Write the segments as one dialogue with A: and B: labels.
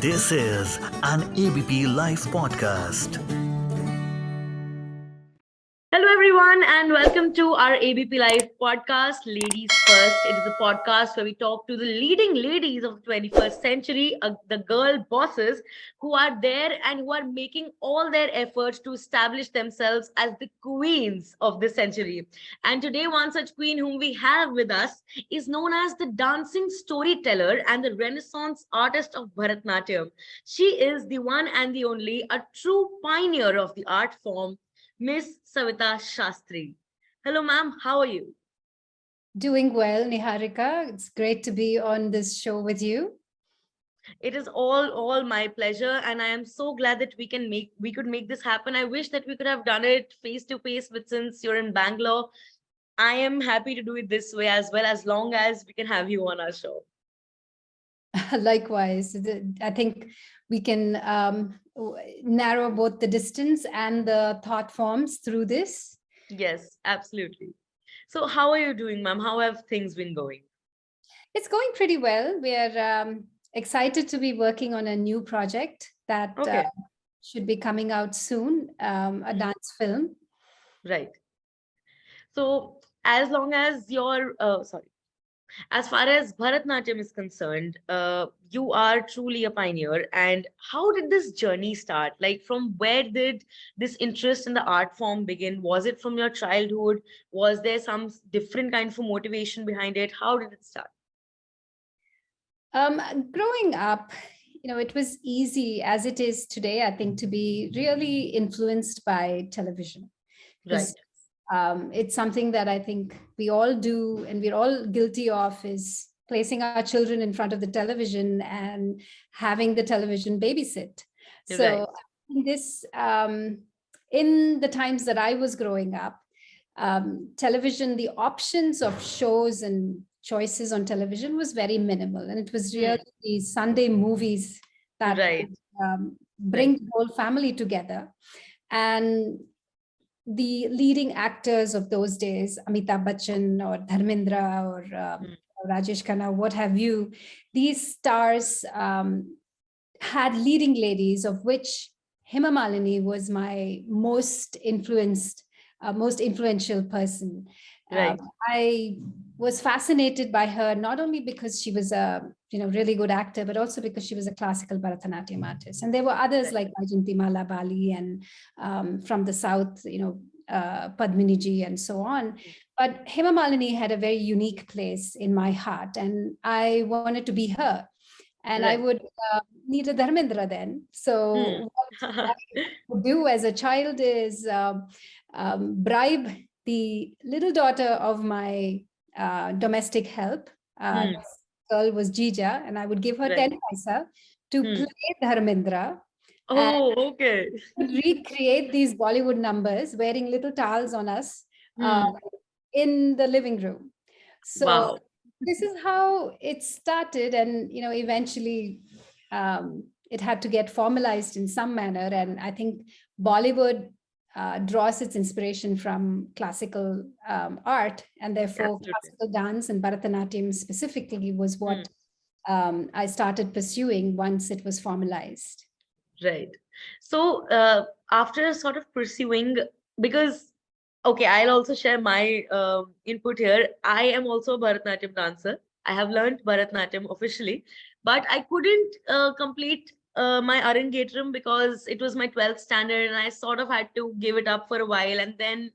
A: This is an ABP Live Podcast.
B: Hello, everyone, and welcome to our ABP Live podcast, Ladies First. It is a podcast where we talk to the leading ladies of the 21st century, the girl bosses who are there and who are making all their efforts to establish themselves as the queens of this century. And today, one such queen whom we have with us is known as the dancing storyteller and the Renaissance artist of Bharatnatyam. She is the one and the only, a true pioneer of the art form, Ms Savitha Sastry. Hello, ma'am. How are you?
C: Doing well, Niharika. It's great to be on this show with you.
B: It is all my pleasure, and I am so glad that we could make this happen. I wish that we could have done it face to face, but since you're in Bangalore, I am happy to do it this way as well, as long as we can have you on our show.
C: Likewise, I think we can narrow both the distance and the thought forms through this.
B: Yes, absolutely. So how are you doing, ma'am? How have things been going?
C: It's going pretty well. We are excited to be working on a new project that should be coming out soon, a dance film.
B: Right. So as long as as far as Bharatnatyam is concerned, you are truly a pioneer. And how did this journey start? Like, from where did this interest in the art form begin? Was it from your childhood? Was there some different kind of motivation behind it? How did it start?
C: Growing up, it was easy as it is today, I think, to be really influenced by television.
B: Right.
C: It's something that I think we all do and we're all guilty of, is placing our children in front of the television and having the television babysit. So this, in the times that I was growing up, television, the options of shows and choices on television was very minimal. And it was really the Sunday movies that bring the whole family together. And the leading actors of those days, Amitabh Bachchan or Dharmendra or Rajesh Khanna, what have you, these stars had leading ladies, of which Hema Malini was my most influential person. I was fascinated by her, not only because she was a really good actor, but also because she was a classical Bharatanatyam artist. And there were others like Vajantimala Bali and from the South, Padmini Ji and so on. But Hema Malini had a very unique place in my heart, and I wanted to be her. And I would need a Dharmendra then. So what I would do as a child is bribe the little daughter of my domestic help. This girl was Jija, and I would give her 10 paisa to play Dharmendra. Recreate these Bollywood numbers wearing little towels on us in the living room. So this is how it started. And, eventually it had to get formalized in some manner. And I think Bollywood draws its inspiration from classical art, and therefore classical dance and Bharatanatyam specifically was what I started pursuing once it was formalized.
B: Right. So after sort of pursuing, because, I'll also share my input here. I am also a Bharatanatyam dancer. I have learned Bharatanatyam officially, but I couldn't complete my Arangetram because it was my 12th standard and I sort of had to give it up for a while, and then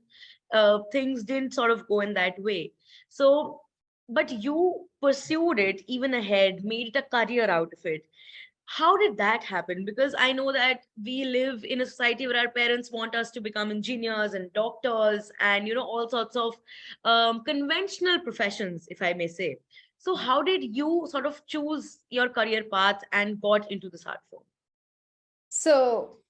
B: things didn't sort of go in that way. So, but you pursued it even ahead, made it a career out of it. How did that happen? Because I know that we live in a society where our parents want us to become engineers and doctors and, all sorts of conventional professions, if I may say. So how did you sort of choose your career path and got into this art form?
C: So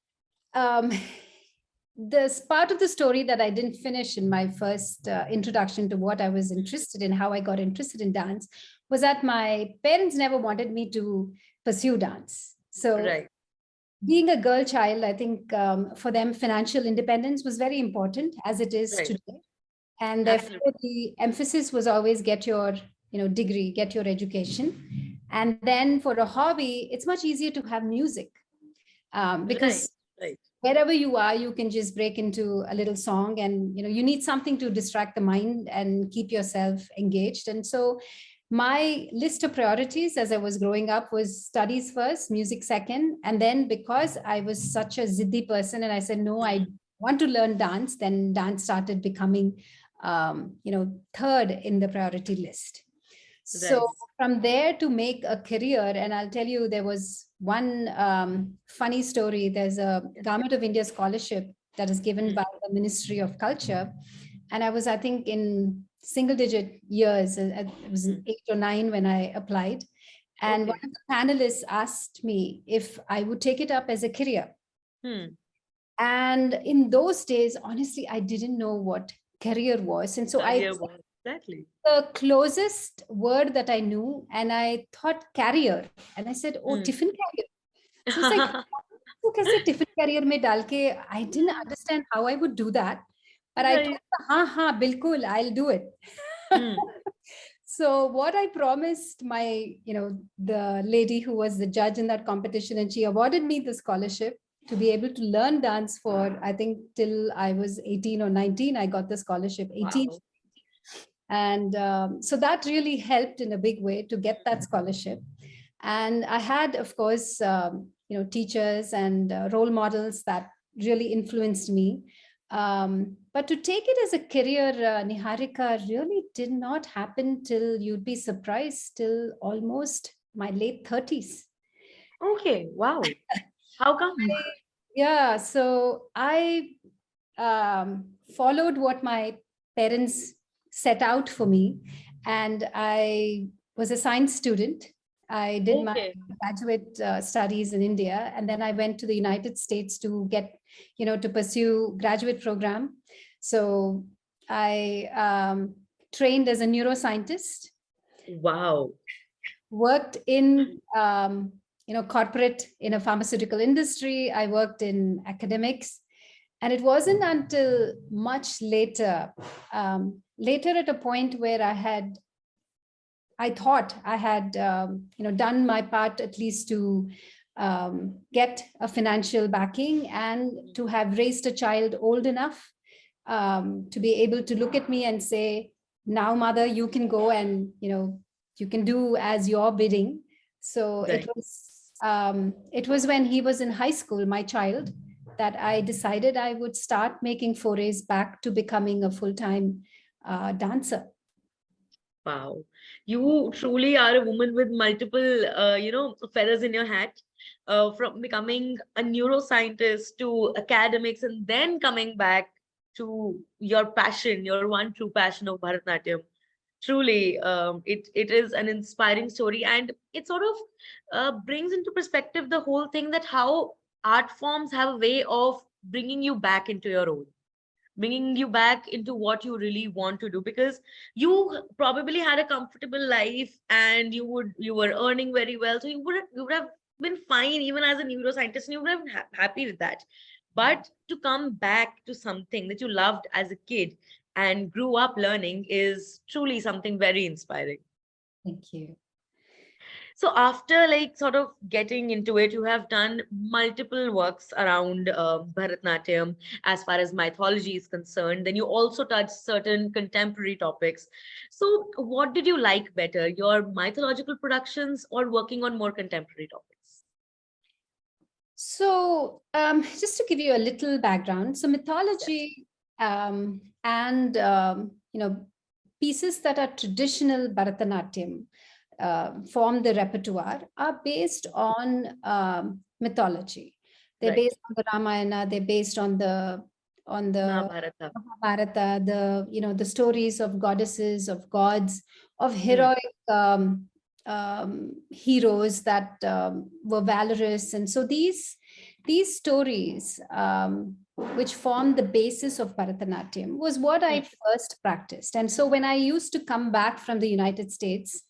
C: this part of the story that I didn't finish in my first introduction to what I was interested in, how I got interested in dance, was that my parents never wanted me to pursue dance. So being a girl child, I think for them, financial independence was very important, as it is today. And therefore the emphasis was always get your degree, get your education. And then for a hobby, it's much easier to have music, because
B: Right.
C: wherever you are, you can just break into a little song, and you need something to distract the mind and keep yourself engaged. And so my list of priorities as I was growing up was studies first, music second. And then because I was such a ziddy person and I said, no, I want to learn dance, then dance started becoming, third in the priority list. So
B: Right.
C: from there to make a career, and I'll tell you, there was one funny story. There's a Government of India scholarship that is given by the Ministry of Culture. And I was, I think, in single digit years. It was 8 or 9 when I applied. And
B: Okay.
C: one of the panelists asked me if I would take it up as a career. And in those days, honestly, I didn't know what career was. And so I
B: Exactly.
C: the closest word that I knew, and I thought carrier. And I said, oh, tiffin carrier. So it's like, "Oh, kaise tiffin carrier mein dal ke?" I didn't understand how I would do that. But I
B: Right.
C: thought, ha, bilkul, I'll do it. So what I promised my, the lady who was the judge in that competition, and she awarded me the scholarship to be able to learn dance for, I think, till I was 18 or 19. I got the scholarship, 18.
B: Wow.
C: And so that really helped in a big way to get that scholarship. And I had, of course, teachers and role models that really influenced me. But to take it as a career, Niharika, really did not happen till, you'd be surprised, till almost my late 30s.
B: Okay. Wow. How come?
C: Yeah, so I followed what my parents set out for me, and I was a science student. I did my graduate studies in India, and then I went to the United States to get, to pursue graduate program. So I trained as a neuroscientist.
B: Wow.
C: Worked in corporate, in a pharmaceutical industry. I worked in academics. And it wasn't until much later, later at a point where I thought I had, done my part, at least to get a financial backing and to have raised a child old enough to be able to look at me and say, now, mother, you can go and, you can do as you're bidding. So
B: Right.
C: it was when he was in high school, my child, that I decided I would start making forays back to becoming a full-time dancer.
B: Wow. You truly are a woman with multiple, feathers in your hat. From becoming a neuroscientist to academics and then coming back to your passion, your one true passion of Bharatanatyam. Truly, it is an inspiring story, and it sort of brings into perspective the whole thing, that how art forms have a way of bringing you back into your own, bringing you back into what you really want to do, because you probably had a comfortable life and you were earning very well, so you would have been fine even as a neuroscientist, and you would have been happy with that. But to come back to something that you loved as a kid and grew up learning is truly something very inspiring.
C: Thank you.
B: So after like sort of getting into it, you have done multiple works around Bharatnatyam as far as mythology is concerned. Then you also touched certain contemporary topics. So what did you like better, your mythological productions or working on more contemporary topics?
C: So just to give you a little background, so mythology and pieces that are traditional Bharatanatyam form the repertoire are based on mythology. They're based on the Ramayana. They're based on the
B: Mahabharata.
C: Mahabharata, the stories of goddesses, of gods, of heroic heroes that were valorous. And so these stories, which form the basis of Bharatanatyam, was what I first practiced. And so when I used to come back from the United States,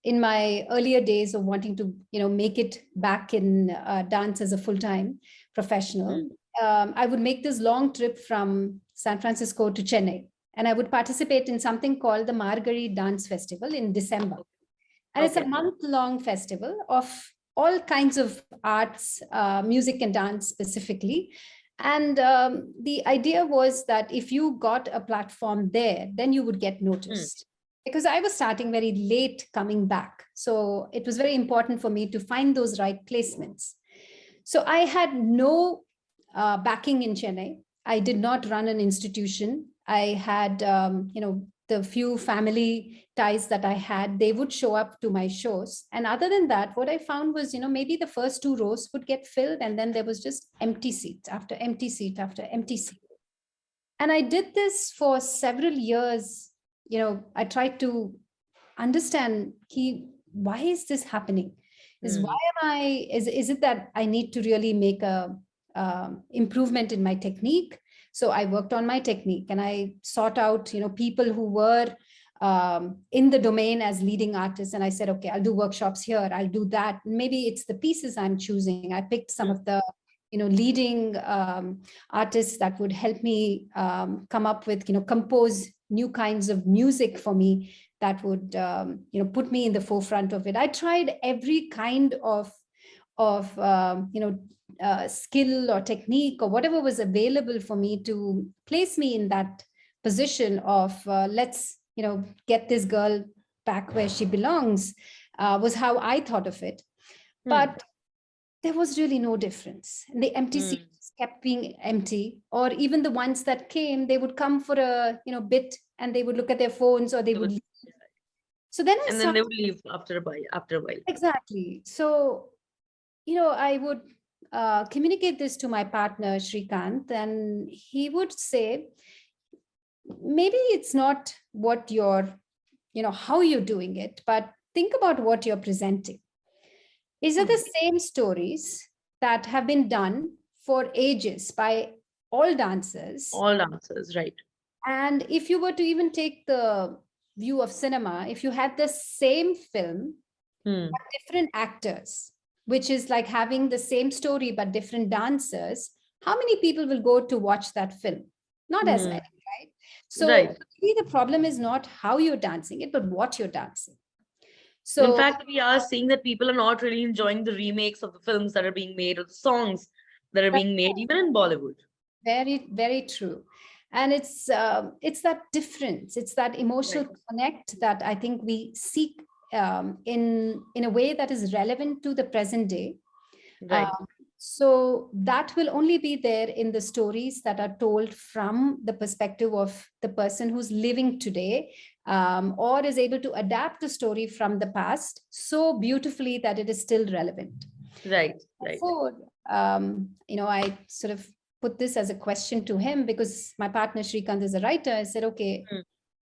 C: in my earlier days of wanting to, make it back in dance as a full-time professional, I would make this long trip from San Francisco to Chennai, and I would participate in something called the Margari Dance Festival in December. And it's a month-long festival of all kinds of arts, music and dance specifically. And the idea was that if you got a platform there, then you would get noticed. Because I was starting very late coming back. So it was very important for me to find those right placements. So I had no backing in Chennai. I did not run an institution. I had, the few family ties that I had, they would show up to my shows. And other than that, what I found was, maybe the first 2 rows would get filled, and then there was just empty seat after empty seat after empty seat. And I did this for several years. I tried to understand why is this happening? Is it that I need to really make a improvement in my technique? So I worked on my technique, and I sought out, people who were in the domain as leading artists. And I said, okay, I'll do workshops here. I'll do that. Maybe it's the pieces I'm choosing. I picked some of the, leading artists that would help me come up with, compose new kinds of music for me that would, put me in the forefront of it. I tried every kind of skill or technique or whatever was available for me to place me in that position of let's get this girl back where she belongs, was how I thought of it. But there was really no difference. And the empty seats kept being empty, or even the ones that came, they would come for a bit and they would look at their phones, or they would leave. So then
B: then they would leave after a while.
C: Exactly. So I would communicate this to my partner, Shrikant, and he would say, maybe it's not what you're, how you're doing it, but think about what you're presenting. Is it the same stories that have been done for ages by all dancers?
B: All dancers, right.
C: And if you were to even take the view of cinema, if you had the same film, but different actors, which is like having the same story but different dancers, how many people will go to watch that film? Not as many, right? So maybe the problem is not how you're dancing it, but what you're dancing. So
B: in fact, we are seeing that people are not really enjoying the remakes of the films that are being made, or the songs that are being made, even in Bollywood.
C: Very, very true. And it's that difference. It's that emotional connect that I think we seek in a way that is relevant to the present day.
B: Right.
C: So that will only be there in the stories that are told from the perspective of the person who's living today, or is able to adapt the story from the past so beautifully that it is still relevant.
B: Right.
C: So, I sort of put this as a question to him, because my partner Shrikant is a writer. I said, okay,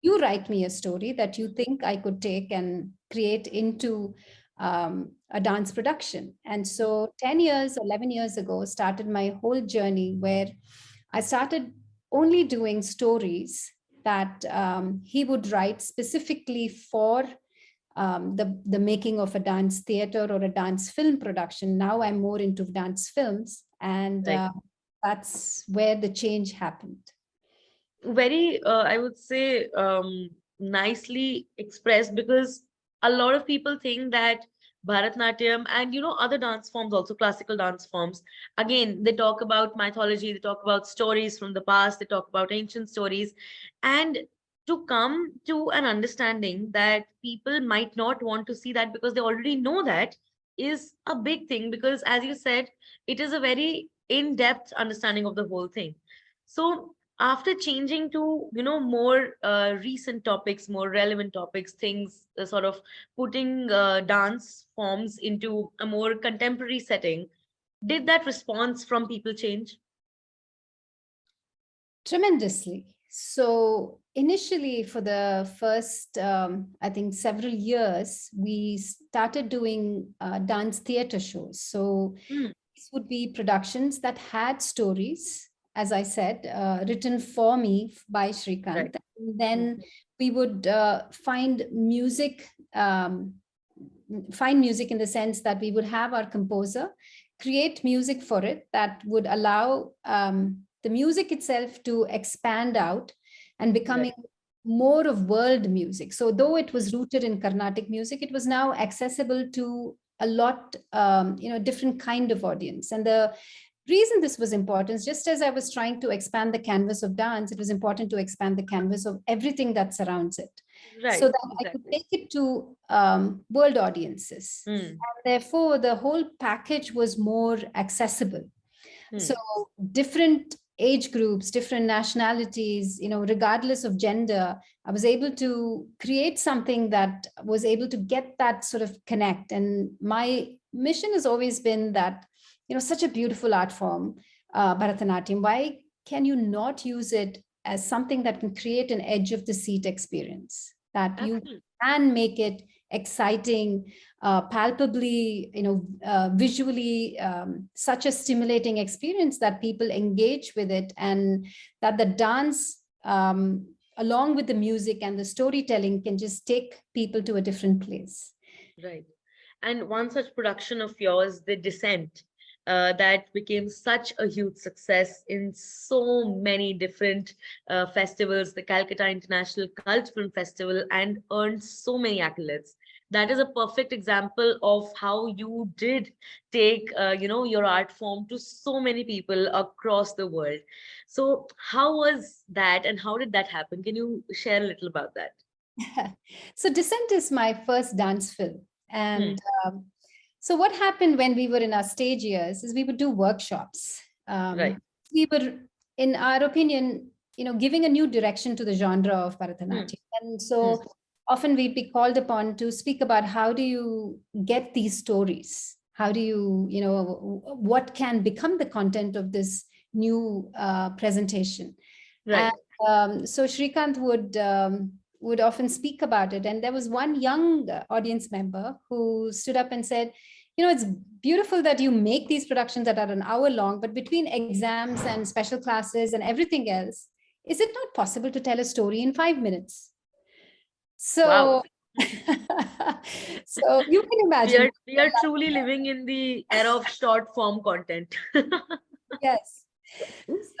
C: you write me a story that you think I could take and create into a dance production. And so 10 years, 11 years ago, started my whole journey, where I started only doing stories that he would write specifically for the making of a dance theater or a dance film production. Now I'm more into dance films, and that's where the change happened.
B: Very, I would say, nicely expressed, because a lot of people think that Bharatnatyam and other dance forms, also classical dance forms, again, they talk about mythology, they talk about stories from the past, they talk about ancient stories, and to come to an understanding that people might not want to see that because they already know that, is a big thing, because as you said, it is a very in-depth understanding of the whole thing. So after changing to more recent topics, more relevant topics, things sort of putting dance forms into a more contemporary setting, did that response from people change?
C: Tremendously. So initially, for the first, I think, several years, we started doing dance theater shows. So these would be productions that had stories, as I said, written for me by Shrikant.
B: Right.
C: And then we would find music in the sense that we would have our composer create music for it that would allow the music itself to expand out and becoming more of world music. So though it was rooted in Carnatic music, it was now accessible to a lot, different kind of audience. And the reason this was important is, just as I was trying to expand the canvas of dance, it was important to expand the canvas of everything that surrounds it, so
B: Right.
C: that I could
B: Exactly.
C: take it to world audiences. And therefore, the whole package was more accessible. So different age groups, different nationalities, regardless of gender, I was able to create something that was able to get that sort of connect. And my mission has always been that, such a beautiful art form, Bharatanatyam, why can you not use it as something that can create an edge of the seat experience, that you
B: Absolutely.
C: can make it exciting, palpably, visually, such a stimulating experience that people engage with it, and that the dance, along with the music and the storytelling, can just take people to a different place.
B: Right. And one such production of yours, The Descent, that became such a huge success in so many different festivals, the Calcutta International Cult Film Festival, and earned so many accolades. That is a perfect example of how you did take, your art form to so many people across the world. So, how was that, and how did that happen? Can you share a little about that?
C: So Descent is my first dance film.
B: Hmm.
C: And so what happened when we were in our stage years is we would do workshops.
B: Right.
C: We were, in our opinion, giving a new direction to the genre of
B: Hmm.
C: Bharatanatyam. And
B: Hmm.
C: so often we'd be called upon to speak about how do you get these stories? How do you, what can become the content of this new presentation? And
B: Right.
C: so Shrikant would often speak about it. And there was one young audience member who stood up and said, it's beautiful that you make these productions that are an hour long, but between exams and special classes and everything else, is it not possible to tell a story in 5 minutes?
B: Wow.
C: So, so you can
B: we
C: imagine.
B: are we are truly living in the era of short form content.
C: Yes.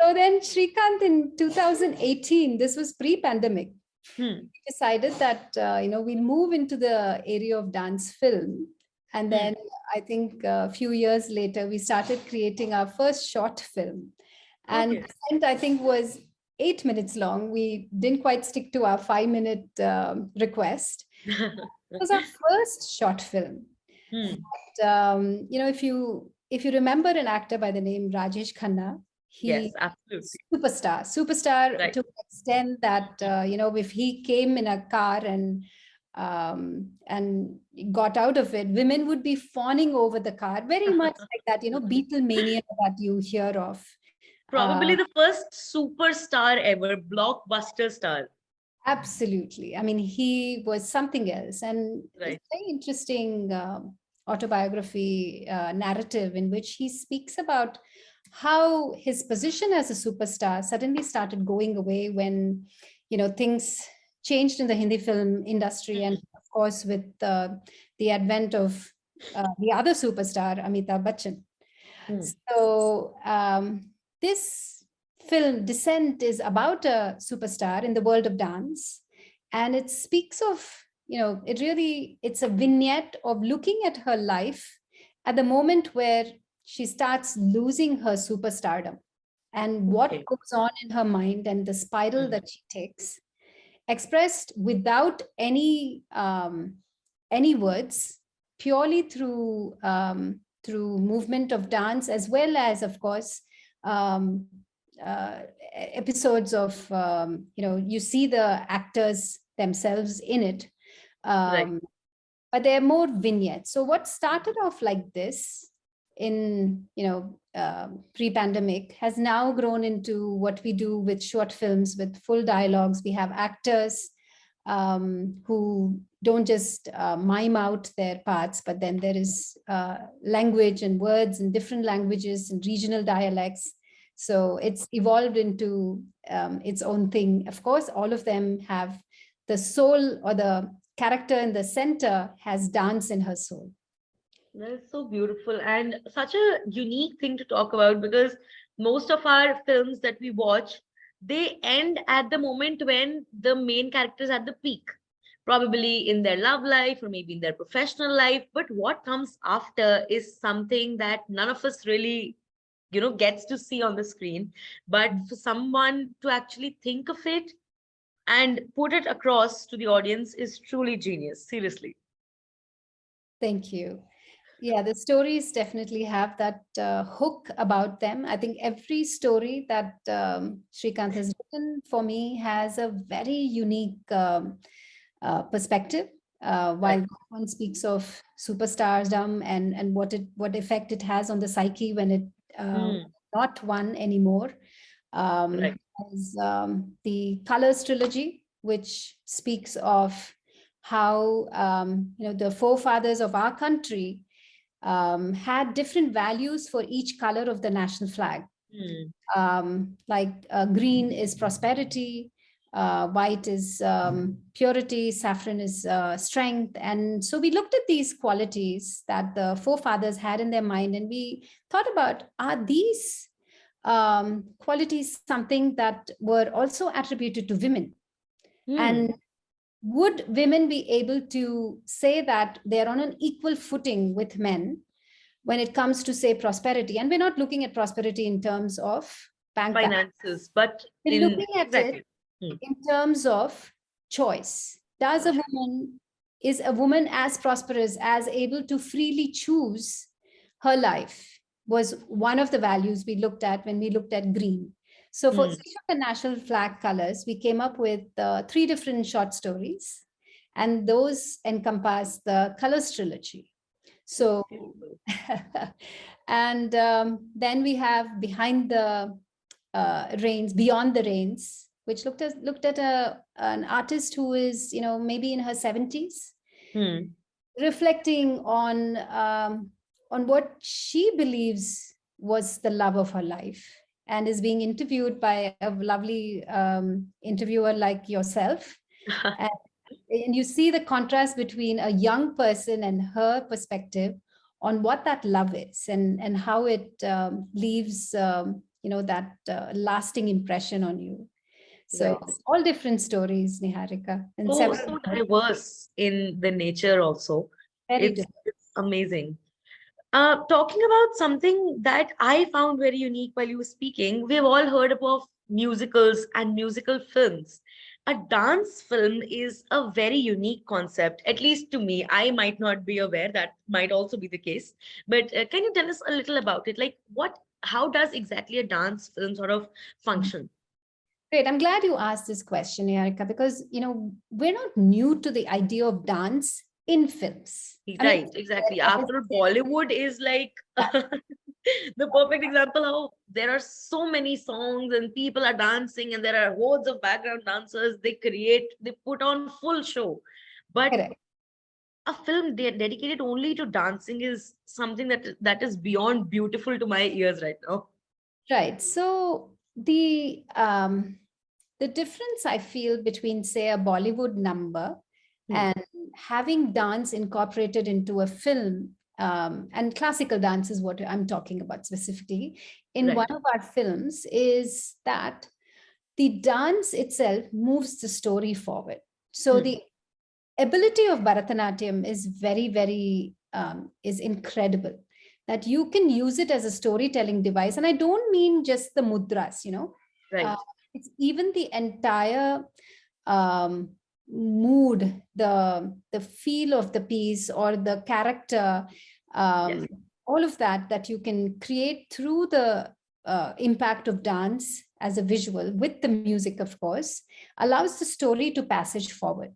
C: So then Shrikant in 2018, this was pre-pandemic,
B: Hmm.
C: decided that we'll move into the area of dance film. And
B: Hmm.
C: then I think a few years later we started creating our first short film, and
B: Okay.
C: Descent, I think, was 8 minutes long. We didn't quite stick to our 5 minute request. It was our first short film.
B: Hmm.
C: If you remember an actor by the name Rajesh Khanna,
B: Yes,
C: he
B: absolutely.
C: superstar
B: Right.
C: to an extent that if he came in a car and got out of it, women would be fawning over the car, very much like that, Beatlemania that you hear of.
B: Probably the first superstar ever, blockbuster star.
C: Absolutely. I mean, he was something else. And it's
B: Right.
C: a very interesting autobiography narrative in which he speaks about how his position as a superstar suddenly started going away when, things changed in the Hindi film industry. And
B: Hmm.
C: of course, with the advent of the other superstar, Amitabh Bachchan.
B: Hmm.
C: So this film, Descent, is about a superstar in the world of dance. And it speaks of, it's a vignette of looking at her life at the moment where she starts losing her superstardom and what
B: Okay.
C: goes on in her mind and the spiral
B: Hmm.
C: that she takes, expressed without any words, purely through movement of dance, as well as, of course, um, uh, episodes of you see the actors themselves in it,
B: Right.
C: um, but they're more vignettes. So what started off like this in pre-pandemic has now grown into what we do with short films with full dialogues. We have actors who don't just mime out their parts, but then there is language and words in different languages and regional dialects. So it's evolved into its own thing. Of course, all of them have the soul, or the character in the center has dance in her soul.
B: That's so beautiful and such a unique thing to talk about, because most of our films that we watch, they end at the moment when the main character is at the peak, probably in their love life or maybe in their professional life. But what comes after is something that none of us really, gets to see on the screen. But for someone to actually think of it and put it across to the audience is truly genius, seriously.
C: Thank you. Yeah, the stories definitely have that hook about them. I think every story that Shrikant has written for me has a very unique perspective. While
B: Right.
C: one speaks of superstardom and what effect it has on the psyche when it
B: Hmm.
C: not one anymore.
B: Right.
C: As the Colors trilogy, which speaks of how the forefathers of our country had different values for each color of the national flag.
B: Hmm.
C: Like green is prosperity, white is purity, saffron is strength. And so we looked at these qualities that the forefathers had in their mind, and we thought about, are these qualities something that were also attributed to women?
B: Hmm.
C: And would women be able to say that they're on an equal footing with men when it comes to, say, prosperity? And we're not looking at prosperity in terms of bank balance.
B: Finances, but
C: We're
B: in
C: looking at it
B: exactly. Hmm.
C: in terms of choice. Is a woman as prosperous, as able to freely choose her life? Was one of the values we looked at when we looked at green. So for
B: Hmm.
C: each of the national flag colors, we came up with 3 different short stories, and those encompass the Colors trilogy. So,
B: Beautiful.
C: and then we have Behind the Reins, Beyond the Reins, which looked at an artist who is, maybe in her 70s,
B: Hmm.
C: reflecting on what she believes was the love of her life, and is being interviewed by a lovely interviewer like yourself. And, and you see the contrast between a young person and her perspective on what that love is, and how it leaves that lasting impression on you. So
B: Right.
C: all different stories, Niharika, and
B: So,
C: several
B: so
C: more.
B: diverse in the nature also.
C: Very
B: It's amazing. Talking about something that I found very unique while you were speaking, we've all heard about musicals and musical films. A dance film is a very unique concept, at least to me. I might not be aware, that might also be the case. But can you tell us a little about it? Like, how does exactly a dance film sort of function?
C: Great. I'm glad you asked this question, Niharika, because we're not new to the idea of dance in films. I mean,
B: Right, exactly.
C: that is
B: After all, Bollywood is like the perfect example how there are so many songs and people are dancing and there are hordes of background dancers. They put on full show. But
C: correct.
B: a film dedicated only to dancing is something that is beyond beautiful to my ears right now.
C: Right. So the difference I feel between, say, a Bollywood number
B: Hmm.
C: and having dance incorporated into a film, and classical dance is what I'm talking about specifically in one
B: Right.
C: of our films, is that the dance itself moves the story forward. So
B: Hmm.
C: the ability of Bharatanatyam is very, is incredible. That you can use it as a storytelling device. And I don't mean just the mudras, Uh,
B: Right.
C: it's even the entire um, mood, the feel of the piece or the character,
B: Yes.
C: um, all of that you can create through the impact of dance as a visual with the music, of course, allows the story to passage forward.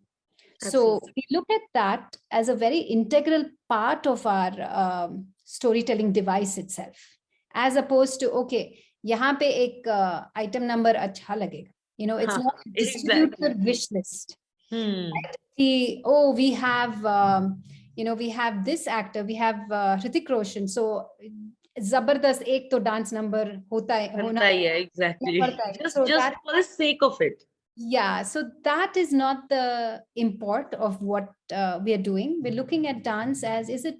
C: So
B: Absolutely.
C: we look at that as a very integral part of our storytelling device itself, as opposed to, okay, यहाँ पे एक item number अच्छा लगेगा. It's not a distributor
B: Exactly.
C: wish list.
B: Hmm.
C: We have, we have this actor, we have Hrithik Roshan. So जबरदस्त एक तो dance number होता है होना
B: बनता ही है, exactly.
C: पड़ता है.
B: Just
C: So
B: just
C: that
B: for the sake of it.
C: yeah, so that is not the import of what we are doing. We're looking at dance as, is it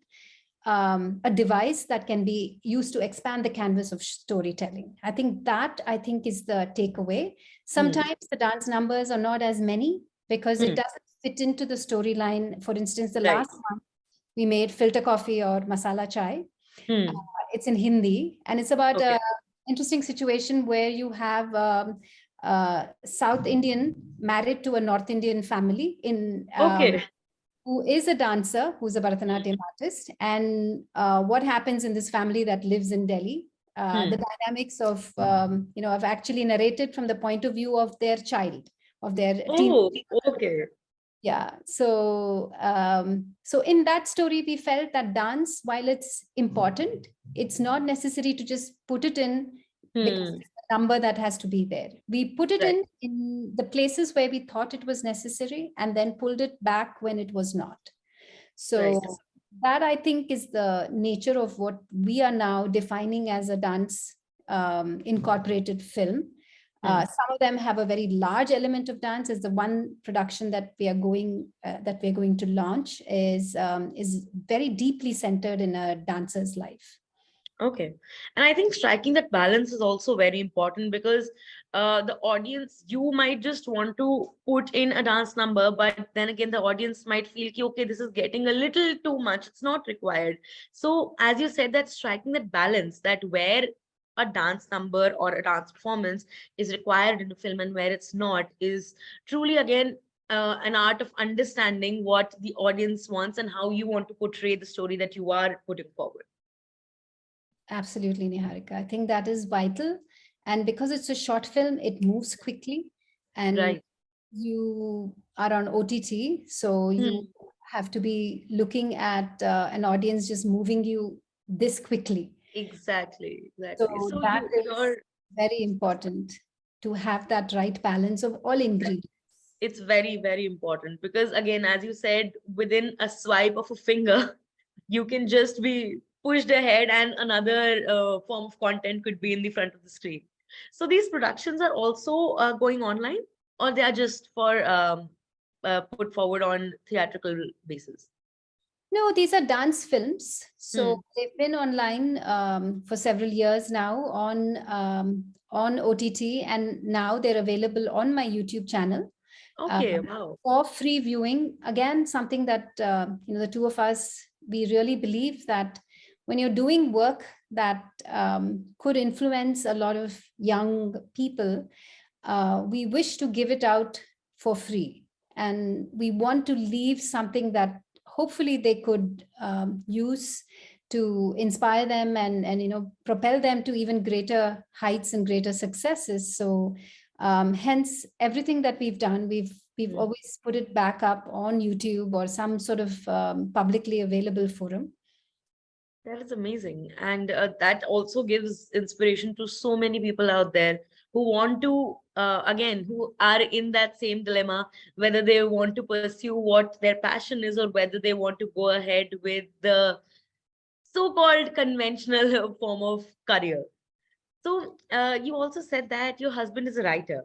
C: a device that can be used to expand the canvas of storytelling. I think is the takeaway. Sometimes the dance numbers are not as many because it doesn't fit into the storyline. For instance, the last one we made, Filter Coffee or Masala Chai. It's in Hindi, and it's about an interesting situation where you have South Indian married to a North Indian family in who is a dancer, who's a Bharatanatyam artist. And what happens in this family that lives in Delhi, the dynamics of, I've actually narrated from the point of view of their child, of their teen. Yeah. So, so in that story, we felt that dance, while it's important, it's not necessary to just put it in because it's the number that has to be there. We put it in the places where we thought it was necessary and then pulled it back when it was not. So that, I think, is the nature of what we are now defining as a dance incorporated film. Some of them have a very large element of dance. As the one production that we are going to launch is very deeply centered in a dancer's life.
B: Okay. And I think striking that balance is also very important because the audience, you might just want to put in a dance number, but then again, the audience might feel, okay, this is getting a little too much. It's not required. So as you said, that striking that balance, that where a dance number or a dance performance is required in a film and where it's not, is truly, again, an art of understanding what the audience wants and how you want to portray the story that you are putting forward.
C: Absolutely, Niharika. I think that is vital. And because it's a short film, it moves quickly. And you are on OTT, so you have to be looking at an audience just moving you this quickly.
B: Exactly.
C: So that is very important, to have that right balance of all ingredients.
B: It's very, very important because, again, as you said, within a swipe of a finger, you can just be pushed ahead and another form of content could be in the front of the screen. So these productions are also going online, or they are just for put forward on theatrical basis?
C: No, these are dance films. So they've been online for several years now on OTT, and now they're available on my YouTube channel.
B: Okay, wow.
C: For free viewing. Again, something that the two of us, we really believe that when you're doing work that could influence a lot of young people, we wish to give it out for free, and we want to leave something that hopefully they could use to inspire them and propel them to even greater heights and greater successes. So hence everything that we've done, we've always put it back up on YouTube or some sort of publicly available forum.
B: That is amazing. And that also gives inspiration to so many people out there who want to, again, who are in that same dilemma, whether they want to pursue what their passion is or whether they want to go ahead with the so-called conventional form of career. So you also said that your husband is a writer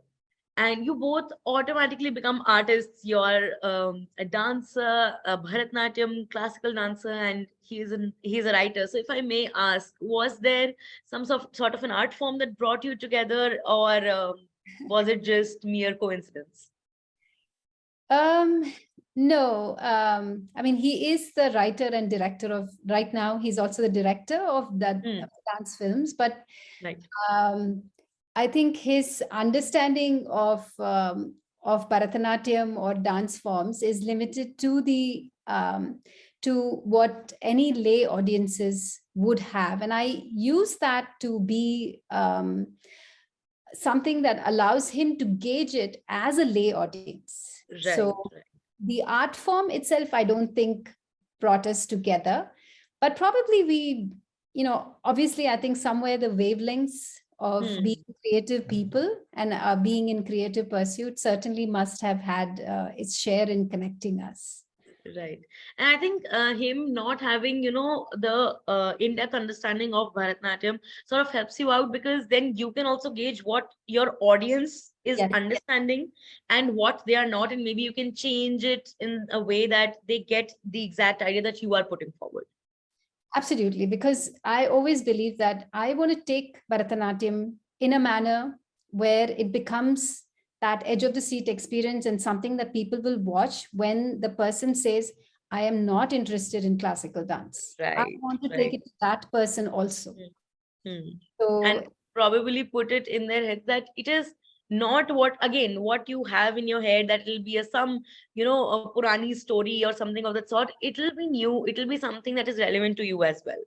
B: and you both automatically become artists. You're a dancer, a Bharatnatyam classical dancer, and he's a writer. So if I may ask, was there some sort of an art form that brought you together, or was it just mere coincidence?
C: No, I mean, he is the writer and director of, right now, he's also the director of that dance films, but I think his understanding of Bharatanatyam or dance forms is limited to the to what any lay audiences would have, and I use that to be something that allows him to gauge it as a lay audience. So the art form itself, I don't think brought us together, but probably we, obviously, I think somewhere the wavelengths of being creative people and being in creative pursuit certainly must have had its share in connecting us.
B: Right. And I think him not having, the in-depth understanding of Bharatanatyam sort of helps you out, because then you can also gauge what your audience is understanding and what they are not. And maybe you can change it in a way that they get the exact idea that you are putting forward.
C: Absolutely, because I always believe that I want to take Bharatanatyam in a manner where it becomes that edge of the seat experience and something that people will watch when the person says, I am not interested in classical dance. I
B: Right,
C: want to take
B: right.
C: it to that person also.
B: Hmm. And
C: So
B: probably put it in their head that it is not what you have in your head, that it'll be a Purani story or something of that sort. It'll be new. It'll be something that is relevant to you as well.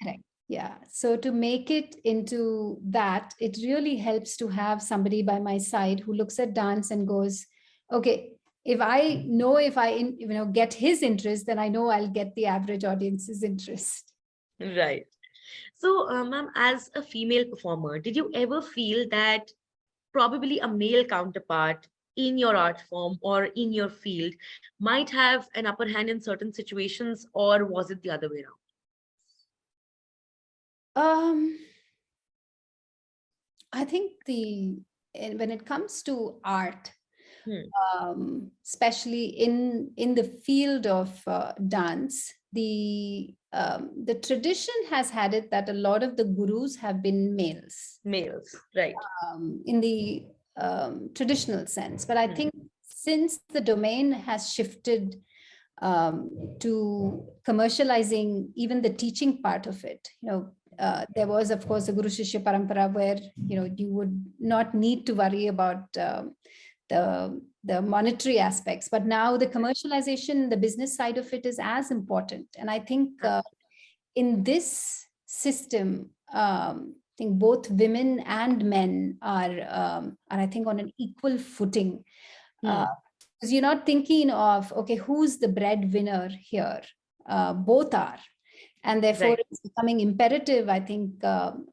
C: correct. Yeah. So to make it into that, it really helps to have somebody by my side who looks at dance and goes, okay, if I get his interest, then I know I'll get the average audience's interest.
B: Right. So, ma'am, as a female performer, did you ever feel that probably a male counterpart in your art form or in your field might have an upper hand in certain situations, or was it the other way
C: Um, I think when it comes to art,
B: around?
C: especially in the field of dance, the tradition has had it that a lot of the gurus have been males
B: Males, right?
C: in the traditional sense. But I
B: Hmm.
C: think since the domain has shifted to commercializing even the teaching part of it, there was, of course, a Guru Shishya Parampara where you would not need to worry about the monetary aspects, but now the commercialization, the business side of it is as important. And I think in this system, I think both women and men are I think on an equal footing.
B: Hmm.
C: Because you're not thinking of, okay, who's the breadwinner here? Both are. And therefore,
B: Right.
C: it's becoming imperative, I think,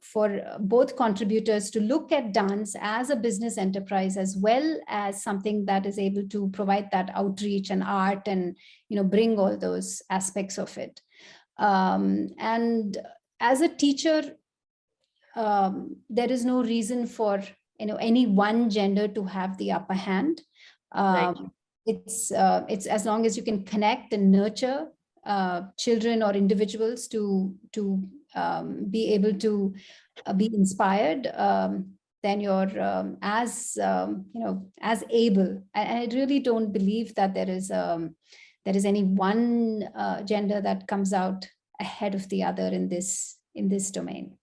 C: for both contributors to look at dance as a business enterprise, as well as something that is able to provide that outreach and art and, bring all those aspects of it. And as a teacher, there is no reason for any one gender to have the upper hand.
B: Right.
C: It's as long as you can connect and nurture children or individuals to be able to be inspired. Then you're as able. And I really don't believe that there is any one gender that comes out ahead of the other in this domain.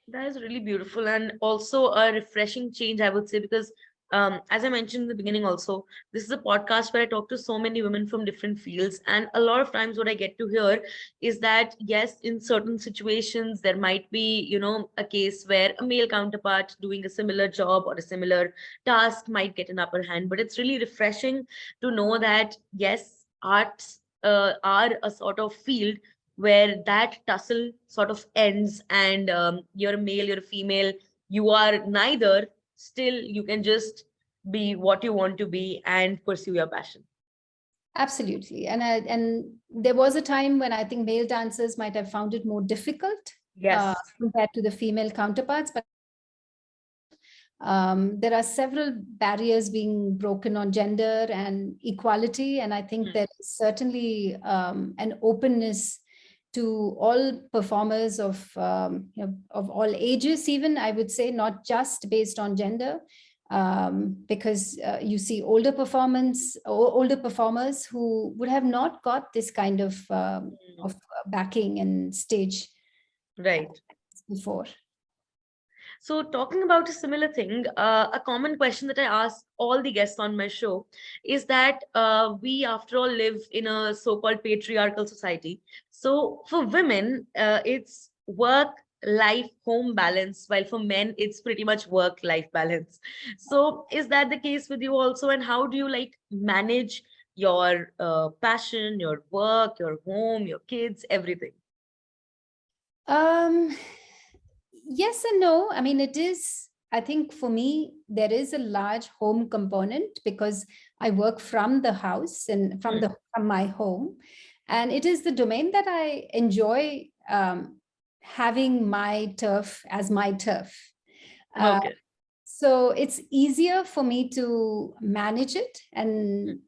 B: That is really beautiful and also a refreshing change, I would say, because as I mentioned in the beginning, also, this is a podcast where I talk to so many women from different fields. And a lot of times, what I get to hear is that, yes, in certain situations, there might be, a case where a male counterpart doing a similar job or a similar task might get an upper hand. But it's really refreshing to know that, yes, arts are a sort of field where that tussle sort of ends, and you're a male, you're a female, you are neither, still you can just be what you want to be and pursue your passion.
C: Absolutely. And there was a time when I think male dancers might have found it more difficult
B: Yes.
C: compared to the female counterparts. But there are several barriers being broken on gender and equality. And I think there is certainly an openness to all performers of all ages, even, I would say, not just based on gender. Because you see older performers who would have not got this kind of backing and stage
B: Right.
C: before.
B: So, talking about a similar thing, a common question that I ask all the guests on my show is that we, after all, live in a so called patriarchal society. So, for women, it's work, life, home balance, while for men, it's pretty much work, life balance. So, is that the case with you also? And how do you like manage your passion, your work, your home, your kids, everything?
C: Um, yes and no. I mean, I think for me, there is a large home component because I work from the house and
B: Hmm.
C: from my home. And it is the domain that I enjoy having my turf as my turf.
B: Okay.
C: So it's easier for me to manage it,
B: Hmm.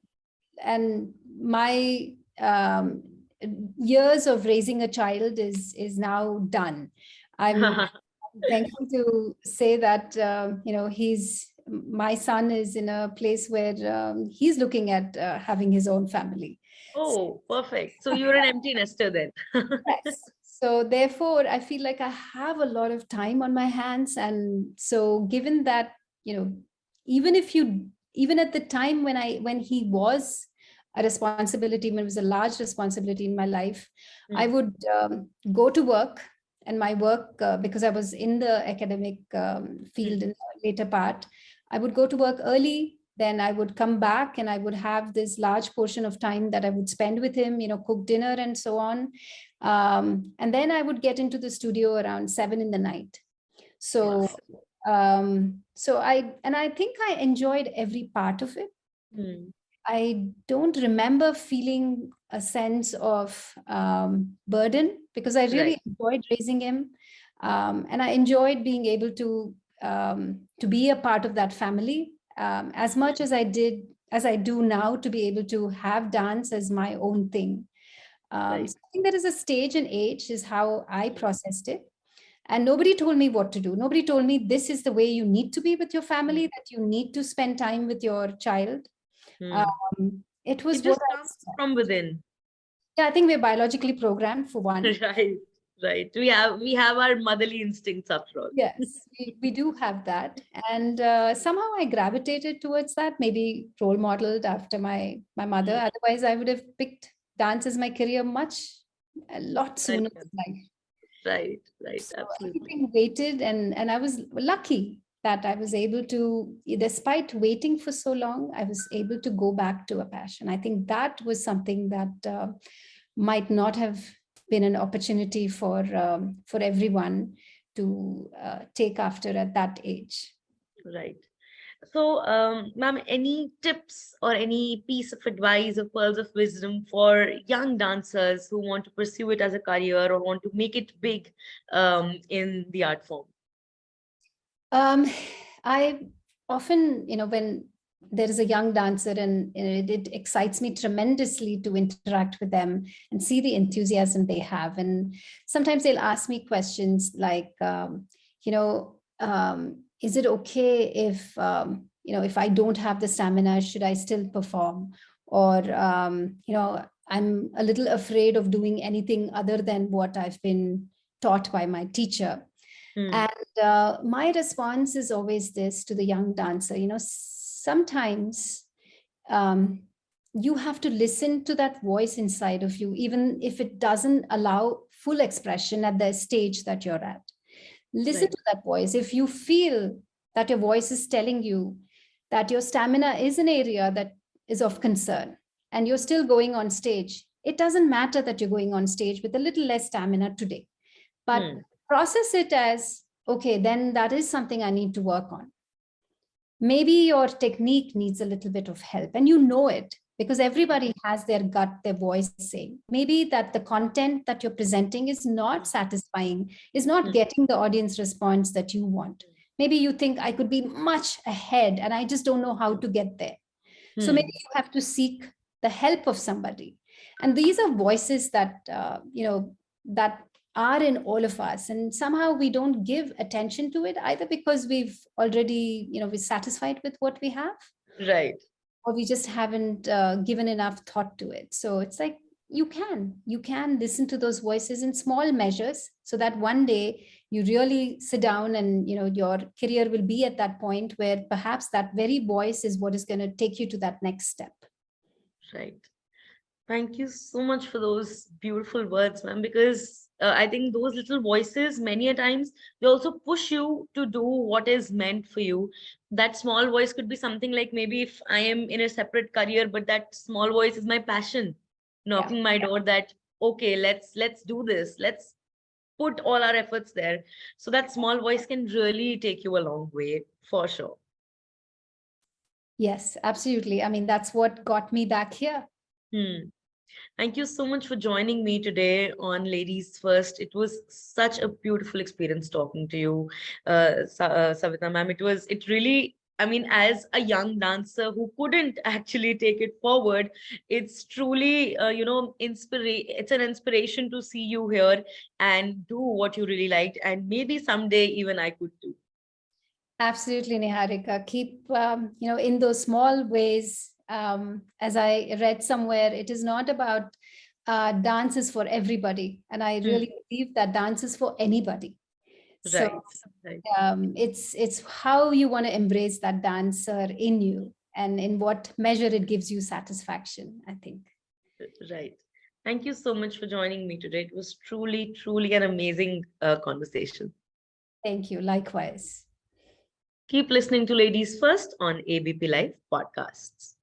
C: and my years of raising a child is now done. I'm thankful to say that, my son is in a place where he's looking at having his own family.
B: Oh, perfect. So you're an empty nester then.
C: Yes. So therefore, I feel like I have a lot of time on my hands. And so given that, even even at the time when he was a responsibility, when it was a large responsibility in my life, I would go to work, and my work, because I was in the academic field in the later part, I would go to work early. Then I would come back and I would have this large portion of time that I would spend with him, cook dinner and so on. And then I would get into the studio around 7 p.m. So, I think I enjoyed every part of it. I don't remember feeling a sense of burden, because I really enjoyed raising him. And I enjoyed being able to be a part of that family. As much as I do now, to be able to have dance as my own thing. So I think there is a stage and age is how I processed it. And nobody told me what to do. Nobody told me this is the way you need to be with your family, that you need to spend time with your child. It was
B: it just comes from within.
C: Yeah, I think we're biologically programmed for one.
B: Right. We have our motherly instincts after all.
C: Yes, we do have that. And somehow I gravitated towards that, maybe role modeled after my mother. Otherwise, I would have picked dance as my career a lot sooner in life.
B: Right.
C: So
B: Absolutely.
C: everything waited, and I was lucky that I was able to, despite waiting for so long, I was able to go back to a passion. I think that was something that might not have been an opportunity for everyone to take after at that age.
B: Right. So, ma'am, any tips or any piece of advice or pearls of wisdom for young dancers who want to pursue it as a career or want to make it big in the art form?
C: I often, when there is a young dancer, and it excites me tremendously to interact with them and see the enthusiasm they have. And sometimes they'll ask me questions like, is it okay if, if I don't have the stamina, should I still perform? Or, I'm a little afraid of doing anything other than what I've been taught by my teacher. And my response is always this to the young dancer, sometimes you have to listen to that voice inside of you, even if it doesn't allow full expression at the stage that you're at. Listen to that voice. If you feel that your voice is telling you that your stamina is an area that is of concern and you're still going on stage, it doesn't matter that you're going on stage with a little less stamina today, but process it as, okay, then that is something I need to work on. Maybe your technique needs a little bit of help, and you know it because everybody has their gut, their voice saying. Maybe that the content that you're presenting is not satisfying, is not getting the audience response that you want. Maybe you think I could be much ahead and I just don't know how to get there. So maybe you have to seek the help of somebody. And these are voices that, that are in all of us. And somehow we don't give attention to it, either because we've already, we're satisfied with what we have.
B: Right.
C: Or we just haven't given enough thought to it. So it's like, you can listen to those voices in small measures so that one day you really sit down and, your career will be at that point where perhaps that very voice is what is going to take you to that next step.
B: Right. Thank you so much for those beautiful words, ma'am, because I think those little voices, many a times, they also push you to do what is meant for you. That small voice could be something like, maybe if I am in a separate career, but that small voice is my passion, knocking my door that, okay, let's do this. Let's put all our efforts there. So that small voice can really take you a long way, for sure.
C: Yes, absolutely. I mean, that's what got me back here.
B: Thank you so much for joining me today on Ladies First. It was such a beautiful experience talking to you, Savitha ma'am. It really I mean, as a young dancer who couldn't actually take it forward, it's truly, it's an inspiration to see you here and do what you really liked. And maybe someday even I could do.
C: Absolutely, Niharika. Keep, in those small ways, as I read somewhere, it is not about dance is for everybody. And I really believe that dance is for anybody. So
B: Right. Right.
C: it's how you want to embrace that dancer in you and in what measure it gives you satisfaction, I think.
B: Right. Thank you so much for joining me today. It was truly, truly an amazing conversation.
C: Thank you. Likewise.
B: Keep listening to Ladies First on ABP Live Podcasts.